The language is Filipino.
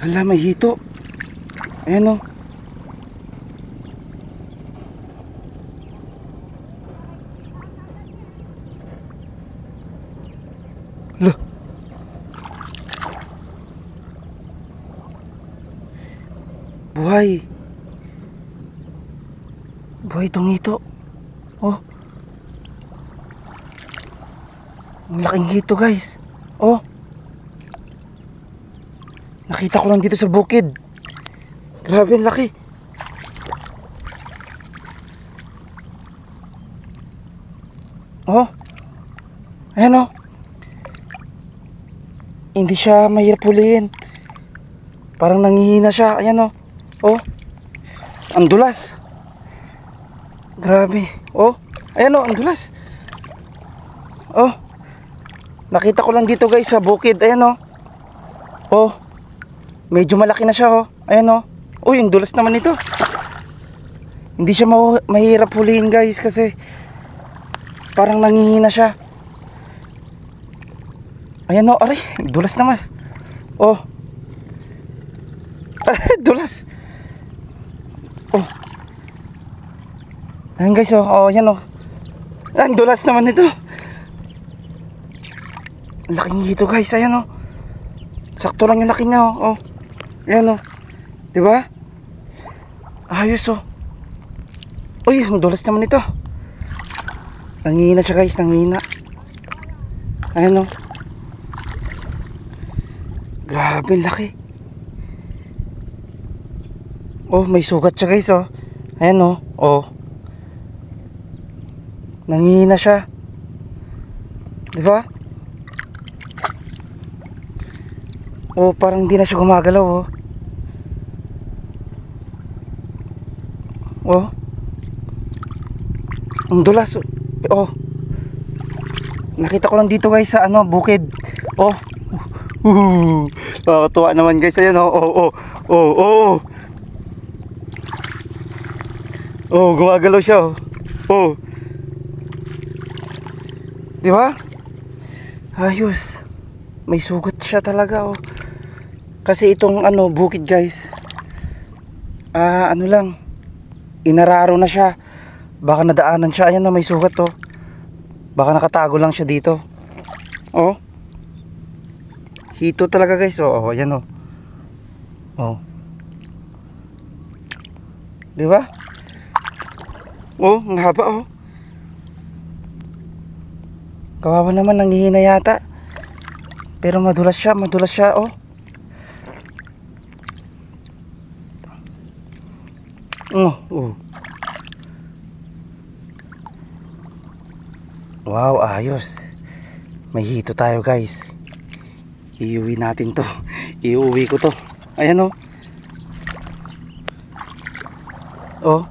Hala, may hito. Ayan o. Hala. Buhay. Buhay itong hito. Oh. Ang laking hito, guys. Oh. Nakita ko lang dito sa bukid. Grabe, ang laki. Oh. Ayan oh. Hindi siya mahirap huliin. Parang nangihina siya. Ayan oh. Oh. Ang dulas. Grabe. Oh. Ayan oh, ang dulas. Oh. Nakita ko lang dito guys sa bukid. Ayan oh. Oh. Medyo malaki na siya oh. Ayan oh. Uy, ang dulas naman ito. Hindi siya mahirap huliin guys kasi parang nangihina siya. Ayan oh, aray, dulas na mas. Oh. Dulas. Oh. Ayan guys oh, oh, ayan oh. Ang dulas naman ito. Laking hito guys, ayan oh. Sakto lang yung laki niya oh. Oh. Ayan oh. 'Di ba? Ayos oh. Uy, ang dulas naman ito. Nangihina siya guys, nangihina. Ayan oh. Grabe, laki. Oh, may sugat siya guys oh. Ayan oh. Oh. Nangihina siya. 'Di ba? Oh, parang hindi na siya gumagalaw oh. Oh. Ang dulas oh. Oh. Nakita ko lang dito guys sa ano, bukid. Oh. Nakakatuwa naman guys. Ayan oh. Oh, oh. Oh, oh. Oh, gumagalaw siya oh. Oh. 'Di ba? Ayos. May sugat siya talaga oh. Kasi itong ano, bukid guys. Ano lang. Inararo na siya. Baka nadaanan siya. Ayan na, may sugat oh. Baka nakatago lang siya dito. Oh. Hito talaga guys oh. Oh, ayan oh. Oh. 'Di ba? Oh, ang haba oh. Kawawa naman, nanghihina yata. Pero madulas siya oh. Oh, oh. Wow, ayos. May hito tayo guys. Iuwi natin to. Iuwi ko to. Ayan oh. Oh.